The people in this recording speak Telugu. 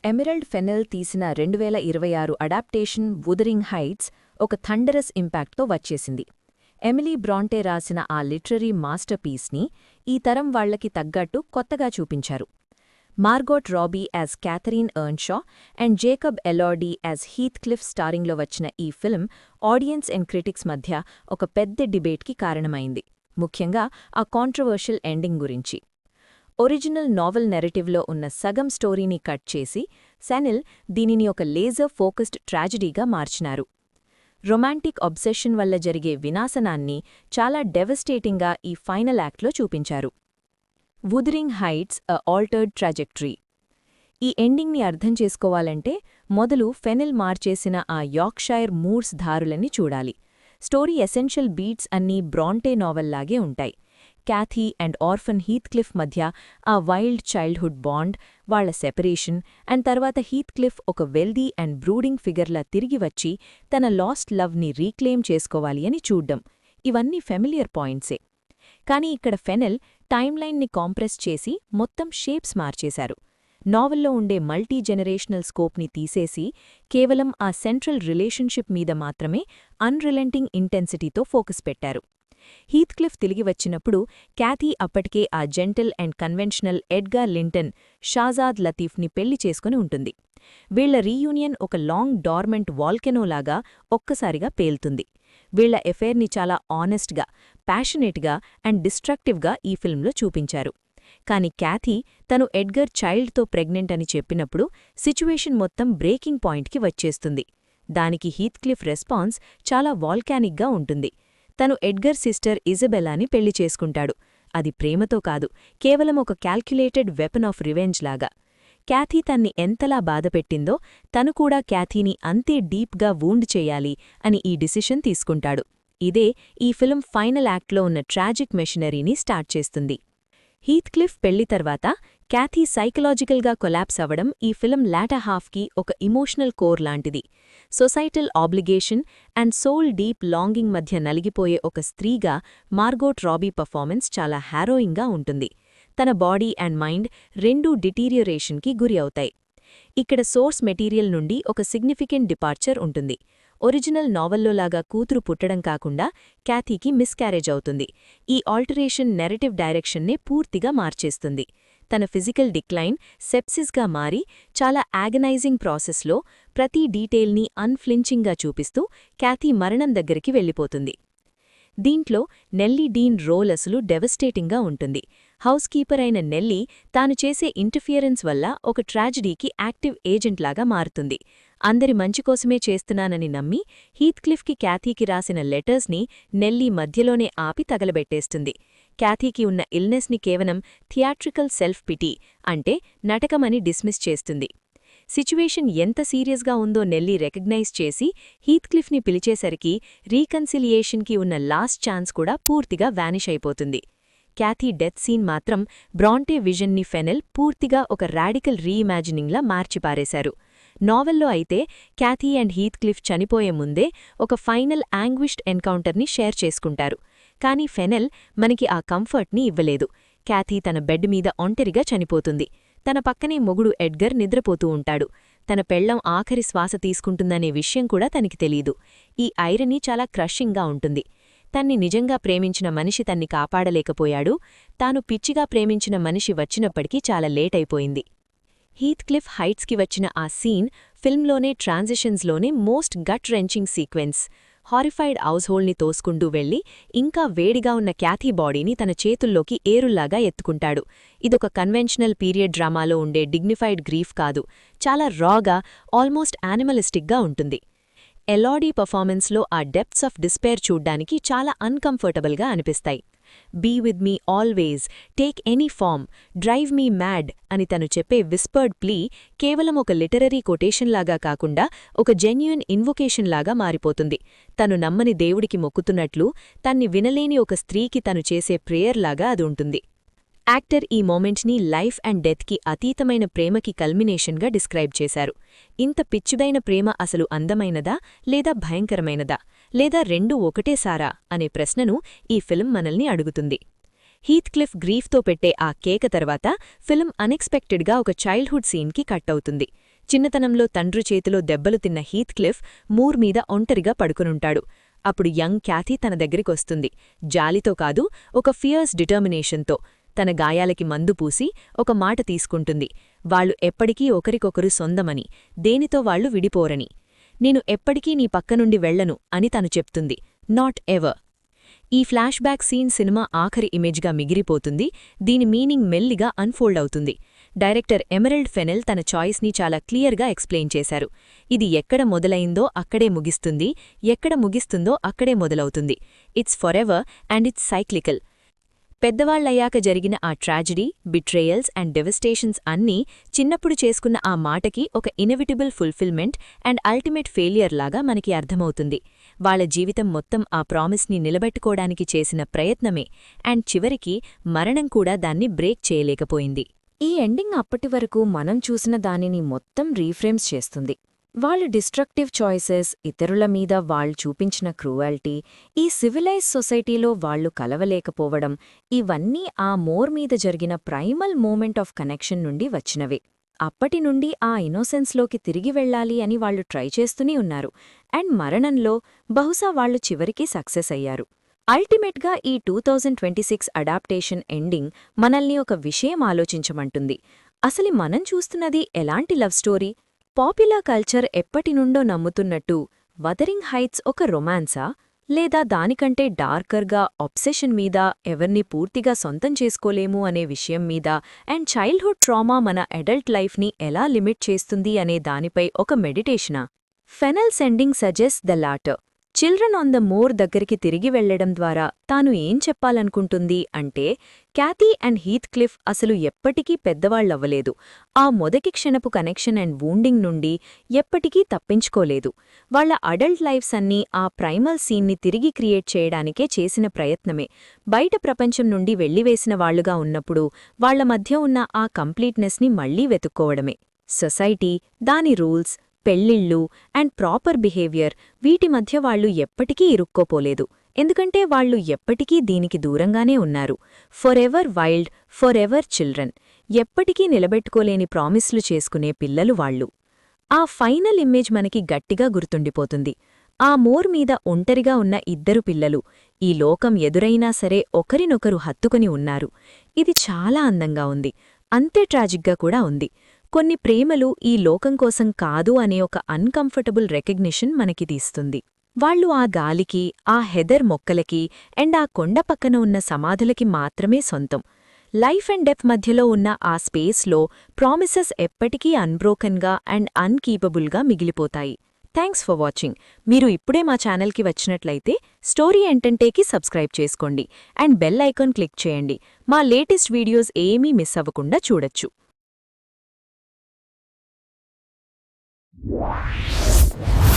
ఎమెరల్డ్ ఫెన్నెల్ తీసిన 2026 అడాప్టేషన్ వుదరింగ్ హైట్స్ ఒక థండరస్ ఇంపాక్ట్తో వచ్చేసింది. ఎమిలీ బ్రాంటే రాసిన ఆ లిటరరీ మాస్టర్పీస్ని ఈ తరం వాళ్లకి తగ్గట్టు కొత్తగా చూపించారు. Margot Robbie as Catherine Earnshaw and Jacob Elordi as Heathcliff స్టారింగ్లో వచ్చిన ఈ ఫిల్మ్ ఆడియన్స్ అండ్ క్రిటిక్స్ మధ్య ఒక పెద్ద డిబేట్కి కారణమైంది, ముఖ్యంగా ఆ కాంట్రవర్షియల్ ఎండింగ్ గురించి. ఒరిజినల్ నావెల్ నెరేటివ్లో ఉన్న సగం స్టోరీని కట్ చేసి సెనెల్ దీనిని ఒక లేజర్ ఫోకస్డ్ ట్రాజడీగా మార్చినారు. రొమాంటిక్ అబ్సెషన్ వల్ల జరిగే వినాశనాన్ని చాలా డెవస్టేటింగ్గా ఈ ఫైనల్ యాక్ట్లో చూపించారు. వుదరింగ్ హైట్స్ అ ఆల్టర్డ్ ట్రాజెక్టరీ. ఈ ఎండింగ్ని అర్థం చేసుకోవాలంటే మొదలు ఫెనెల్ మార్చేసిన ఆ యార్క్షైర్ మూర్స్ దారులని చూడాలి. స్టోరీ ఎసెన్షియల్ బీట్స్ అన్నీ బ్రాంటే నావెల్లాగే ఉంటాయి. క్యాథీ అండ్ ఆర్ఫన్ హీత్క్లిఫ్ మధ్య ఆ వైల్డ్ చైల్డ్హుడ్ బాండ్, వాళ్ల సెపరేషన్ అండ్ తర్వాత హీత్క్లిఫ్ ఒక వెల్దీ అండ్ బ్రూడింగ్ ఫిగర్లా తిరిగి వచ్చి తన లాస్ట్ లవ్ని రీక్లెయిమ్ చేసుకోవాలి అని చూడ్డం, ఇవన్నీ ఫెమిలియర్ పాయింట్సే. కానీ ఇక్కడ ఫెనెల్ టైమ్లైన్ని కాంప్రెస్ చేసి మొత్తం షేప్స్ మార్చేశారు. నావెల్లో ఉండే మల్టీ జనరేషనల్ స్కోప్ని తీసేసి కేవలం ఆ సెంట్రల్ రిలేషన్షిప్ మీద మాత్రమే అన్రిలెంటింగ్ ఇంటెన్సిటీతో ఫోకస్ పెట్టారు. హీత్క్లిఫ్ తిరిగి వచ్చినప్పుడు క్యాథీ అప్పటికే ఆ gentle and conventional Edgar Linton, Shazad లతీఫ్ని పెళ్లి చేసుకుని ఉంటుంది. వీళ్ల రీయూనియన్ ఒక లాంగ్ డార్మెంట్ వాల్కెనోలాగా ఒక్కసారిగా పేల్తుంది. వీళ్ల ఎఫైర్ని చాలా ఆనెస్ట్గా, ప్యాషనేట్గా అండ్ డిస్ట్రక్టివ్గా ఈ ఫిల్మ్లో చూపించారు. కాని క్యాథీ తను ఎడ్గర్ చైల్డ్తో ప్రెగ్నెంట్ అని చెప్పినప్పుడు సిచ్యువేషన్ మొత్తం బ్రేకింగ్ పాయింట్కి వచ్చేస్తుంది. దానికి హీత్క్లిఫ్ రెస్పాన్స్ చాలా వాల్కానిక్గా ఉంటుంది. తను ఎడ్గర్ సిస్టర్ ఇజబెల్లాని పెళ్లి చేసుకుంటాడు. అది ప్రేమతో కాదు, కేవలం ఒక క్యాల్క్యులేటెడ్ వెపన్ ఆఫ్ రివెంజ్ లాగా. క్యాథీ తన్ని ఎంతలా బాధపెట్టిందో తను కూడా క్యాథీని అంతే డీప్గా వూండ్ చేయాలి అని ఈ డిసిషన్ తీసుకుంటాడు. ఇదే ఈ ఫిల్మ్ ఫైనల్ యాక్ట్లో ఉన్న ట్రాజిక్ మెషినరీని స్టార్ట్ చేస్తుంది. హీత్క్లిఫ్ పెళ్లి తర్వాత క్యాథీ సైకలాజికల్గా కొలాప్స్ అవ్వడం ఈ ఫిల్మ్ లాటర్ హాఫ్కి ఒక ఇమోషనల్ కోర్ లాంటిది. Societal obligation and soul deep longing మధ్య నలిగిపోయే ఒక స్త్రీగా మార్గోట్ రాబీ పర్ఫార్మెన్స్ చాలా హ్యారోయింగ్గా ఉంటుంది. తన బాడీ అండ్ మైండ్ రెండూ డిటీరియోరేషన్కి గురి అవుతాయి. ఇక్కడ సోర్స్ మెటీరియల్ నుండి ఒక సిగ్నిఫికెంట్ డిపార్చర్ ఉంటుంది. ఒరిజినల్ నావెల్లోలాగా కూతురు పుట్టడం కాకుండా క్యాథీకి మిస్క్యారేజ్ అవుతుంది. ఈ ఆల్టరేషన్ నెరేటివ్ డైరెక్షన్నే పూర్తిగా మార్చేస్తుంది. తన ఫిజికల్ డిక్లైన్ సెప్సిస్గా మారి చాలా యాగనైజింగ్ ప్రాసెస్లో ప్రతి డీటెయిల్ని అన్ఫ్లించింగ్గా చూపిస్తూ క్యాథీ మరణం దగ్గరికి వెళ్ళిపోతుంది. దీంట్లో నెల్లీ డీన్ రోల్ అసలు డెవస్టేటింగ్గా ఉంటుంది. హౌస్ కీపర్ అయిన నెల్లీ తాను చేసే ఇంటర్ఫియరెన్స్ వల్ల ఒక ట్రాజడీకి యాక్టివ్ ఏజెంట్లాగా మారుతుంది. అందరి మంచికోసమే చేస్తున్నానని నమ్మి హీత్క్లిఫ్కి క్యాథీకి రాసిన లెటర్స్ని నెల్లీ మధ్యలోనే ఆపి తగలబెట్టేస్తుంది. క్యాథీకి ఉన్న ఇల్నెస్ని కేవలం థియాట్రికల్ సెల్ఫ్ పిటీ అంటే నటకమని డిస్మిస్ చేస్తుంది. సిచ్యువేషన్ ఎంత సీరియస్గా ఉందో నెల్లీ రికగ్నైజ్ చేసి హీత్క్లిఫ్ని పిలిచేసరికి రీకన్సిలియేషన్కి ఉన్న లాస్ట్ ఛాన్స్ కూడా పూర్తిగా వానిష్ అయిపోతుంది. క్యాథీ డెత్ సీన్ మాత్రం బ్రాంటే విజన్ని ఫెనెల్ పూర్తిగా ఒక రాడికల్ రీఇమాజినింగ్లా మార్చిపారేశారు. నావెల్లో అయితే క్యాథీ అండ్ హీత్క్లిఫ్ చనిపోయే ముందే ఒక ఫైనల్ యాంగ్విష్డ్ ఎన్కౌంటర్ని షేర్ చేసుకుంటారు. కానీ ఫెనెల్ మనకి ఆ కంఫర్ట్ని ఇవ్వలేదు. క్యాథీ తన బెడ్ మీద ఒంటరిగా చనిపోతుంది. తన పక్కనే మొగుడు ఎడ్గర్ నిద్రపోతూ ఉంటాడు. తన పెళ్లం ఆఖరి శ్వాస తీసుకుంటుందనే విషయం కూడా తనకి తెలీదు. ఈ ఐరనీ చాలా క్రషింగ్గా ఉంటుంది. తన్ని నిజంగా ప్రేమించిన మనిషి తన్ని కాపాడలేకపోయాడు. తాను పిచ్చిగా ప్రేమించిన మనిషి వచ్చినప్పటికీ చాలా లేట్ అయిపోయింది. హీత్క్లిఫ్ హైట్స్కి వచ్చిన ఆ సీన్ ఫిల్మ్లోనే ట్రాన్సిషన్స్లోనే most gut wrenching sequence. Horrified హౌస్హోల్డ్ని తోసుకుంటూ వెళ్లి ఇంకా వేడిగా ఉన్న క్యాథీ బాడీని తన చేతుల్లోకి ఏరుల్లాగా ఎత్తుకుంటాడు. ఇదొక కన్వెన్షనల్ పీరియడ్ డ్రామాలో ఉండే డిగ్నిఫైడ్ గ్రీఫ్ కాదు, చాలా రాగా, ఆల్మోస్ట్ యానిమలిస్టిక్గా ఉంటుంది. ఎలాడీ పర్ఫార్మెన్స్లో ఆ డెప్త్స్ ఆఫ్ డిస్పేర్ చూడ్డానికి చాలా అన్కంఫర్టబుల్గా అనిపిస్తాయి. Be with me always, take any form, drive me mad అని తను చెప్పే విస్పర్డ్ ప్లీ కేవలం ఒక లిటరరీ కొటేషన్లాగా కాకుండా ఒక జెన్యూన్ ఇన్వొకేషన్లాగా మారిపోతుంది. తను నమ్మని దేవుడికి మొక్కుతున్నట్లు, తన్ని వినలేని ఒక స్త్రీకి తను చేసే ప్రేయర్లాగా అది ఉంటుంది. యాక్టర్ ఈ మూమెంట్ని లైఫ్ అండ్ డెత్కి అతీతమైన ప్రేమకి కల్మినేషన్గా డిస్క్రైబ్ చేశారు. ఇంత పిచ్చుదైన ప్రేమ అసలు అందమైనదా లేదా భయంకరమైనదా లేదా రెండూ ఒకటేసారా అనే ప్రశ్నను ఈ ఫిల్మ్ మనల్ని అడుగుతుంది. హీత్క్లిఫ్ గ్రీఫ్తో పెట్టే ఆ కేక తర్వాత ఫిల్మ్ అన్ఎక్స్పెక్టెడ్గా ఒక చైల్డ్హుడ్ సీన్కి కట్ అవుతుంది. చిన్నతనంలో తండ్రి చేతిలో దెబ్బలు తిన్న హీత్క్లిఫ్ మూర్ మీద ఒంటరిగా పడుకునుంటాడు. అప్పుడు యంగ్ క్యాథీ తన దగ్గరికొస్తుంది. జాలితో కాదు, ఒక ఫియర్స్ డిటర్మినేషన్తో. తన గాయాలకి మందు పూసి ఒక మాట తీసుకుంటుంది. వాళ్లు ఎప్పటికీ ఒకరికొకరు సొందమని, దేనితో వాళ్లు విడిపోరని. నేను ఎప్పటికీ నీ పక్కనుండి వెళ్లను అని తను చెప్తుంది. Not ever. ఈ ఫ్లాష్ బ్యాక్ సీన్ సినిమా ఆఖరి ఇమేజ్గా మిగిలిపోతుంది. దీని మీనింగ్ మెల్లిగా అన్ఫోల్డ్ అవుతుంది. డైరెక్టర్ ఎమరల్డ్ ఫెనెల్ తన చాయిస్ని చాలా క్లియర్గా ఎక్స్ప్లెయిన్ చేశారు. ఇది ఎక్కడ మొదలైందో అక్కడే ముగిస్తుంది, ఎక్కడ ముగిస్తుందో అక్కడే మొదలవుతుంది. It's forever and it's cyclical. పెద్దవాళ్లయ్యాక జరిగిన ఆ ట్రాజడీ, బిట్రేయల్స్ అండ్ డెవస్టేషన్స్ అన్నీ చిన్నప్పుడు చేసుకున్న ఆ మాటకి ఒక inevitable fulfilment and ultimate failure లాగా మనకి అర్థమవుతుంది. వాళ్ల జీవితం మొత్తం ఆ ప్రామిస్ని నిలబెట్టుకోవడానికి చేసిన ప్రయత్నమే, అండ్ చివరికి మరణం కూడా దాన్ని బ్రేక్ చేయలేకపోయింది. ఈ ఎండింగ్ అప్పటివరకు మనం చూసిన దానిని మొత్తం రీఫ్రేమ్స్ చేస్తుంది. వాళ్ళ డిస్ట్రక్టివ్ చాయిసెస్, ఇతరుల మీద వాళ్ళు చూపించిన క్రూవాలిటీ, ఈ సివిలైజ్ సొసైటీలో వాళ్లు కలవలేకపోవడం, ఇవన్నీ ఆ మోర్ మీద జరిగిన ప్రైమల్ మూమెంట్ ఆఫ్ కనెక్షన్ నుండి వచ్చినవే. అప్పటినుండి ఆ ఇన్నోసెన్స్లోకి తిరిగి వెళ్లాలి అని వాళ్లు ట్రై చేస్తూనే ఉన్నారు. అండ్ మరణంలో బహుశా వాళ్లు చివరికి సక్సెస్ అయ్యారు. అల్టిమేట్గా ఈ 2026 అడాప్టేషన్ ఎండింగ్ మనల్ని ఒక విషయం ఆలోచించమంటుంది. అసలు మనం చూస్తున్నది ఎలాంటి లవ్ స్టోరీ? పాపులర్ కల్చర్ ఎప్పటినుండో నమ్ముతున్నట్టు వదరింగ్ హైట్స్ ఒక రొమాన్సా, లేదా దానికంటే డార్కర్గా ఆబ్సెషన్ మీద, ఎవర్ని పూర్తిగా సొంతం చేసుకోలేము అనే విషయం మీద, అండ్ చైల్డ్హుడ్ ట్రామా మన అడల్ట్ లైఫ్ని ఎలా లిమిట్ చేస్తుంది అనే దానిపై ఒక మెడిటేషనా? Fennell's ending suggest the latter. Children on the moor దగ్గరికి తిరిగి వెళ్లడం ద్వారా తాను ఏం చెప్పాలనుకుంటుంది అంటే, క్యాథీ అండ్ హీత్క్లిఫ్ అసలు ఎప్పటికీ పెద్దవాళ్లవ్వలేదు. ఆ మొదటి క్షణపు కనెక్షన్ అండ్ వూండింగ్ నుండి ఎప్పటికీ తప్పించుకోలేదు. వాళ్ల అడల్ట్ లైఫ్స్ అన్నీ ఆ ప్రైమల్ సీన్ని తిరిగి క్రియేట్ చేయడానికే చేసిన ప్రయత్నమే. బయట ప్రపంచం నుండి వెళ్లివేసిన వాళ్లుగా ఉన్నప్పుడు వాళ్ల మధ్య ఉన్న ఆ కంప్లీట్నెస్ని మళ్లీ వెతుక్కోవడమే. సొసైటీ, దాని రూల్స్, పెళ్ళిళ్ళు అండ్ ప్రాపర్ బిహేవియర్, వీటి మధ్య వాళ్లు ఎప్పటికీ ఇరుక్కోపోలేదు. ఎందుకంటే వాళ్లు ఎప్పటికీ దీనికి దూరంగానే ఉన్నారు. Forever wild, forever children. ఎప్పటికీ నిలబెట్టుకోలేని ప్రామిస్లు చేసుకునే పిల్లలు వాళ్లు. ఆ ఫైనల్ ఇమేజ్ మనకి గట్టిగా గుర్తుండిపోతుంది. ఆ మోర్ మీద ఒంటరిగా ఉన్న ఇద్దరు పిల్లలు ఈ లోకం ఎదురైనా సరే ఒకరినొకరు హత్తుకుని ఉన్నారు. ఇది చాలా అందంగా ఉంది, అంతే ట్రాజిక్గా కూడా ఉంది. కొన్ని ప్రేమలు ఈ లోకం కోసం కాదు అనే ఒక అన్కంఫర్టబుల్ రెకగ్నిషన్ మనకి తీస్తుంది. వాళ్లు ఆ గాలికి, ఆ హెదర్ మొక్కలకి అండ్ ఆ కొండ పక్కన ఉన్న సమాధులకి మాత్రమే సొంతం. లైఫ్ అండ్ డెత్ మధ్యలో ఉన్న ఆ స్పేస్లో ప్రామిసెస్ ఎప్పటికీ అన్బ్రోకన్గా అండ్ అన్కీపబుల్గా మిగిలిపోతాయి. Thanks for watching. మీరు ఇప్పుడే మా ఛానల్కి వచ్చినట్లయితే స్టోరీ ఎంటెంటేకి సబ్స్క్రైబ్ చేసుకోండి అండ్ బెల్ ఐకాన్ క్లిక్ చేయండి. మా లేటెస్ట్ వీడియోస్ ఏమీ మిస్ అవ్వకుండా చూడొచ్చు. Wow.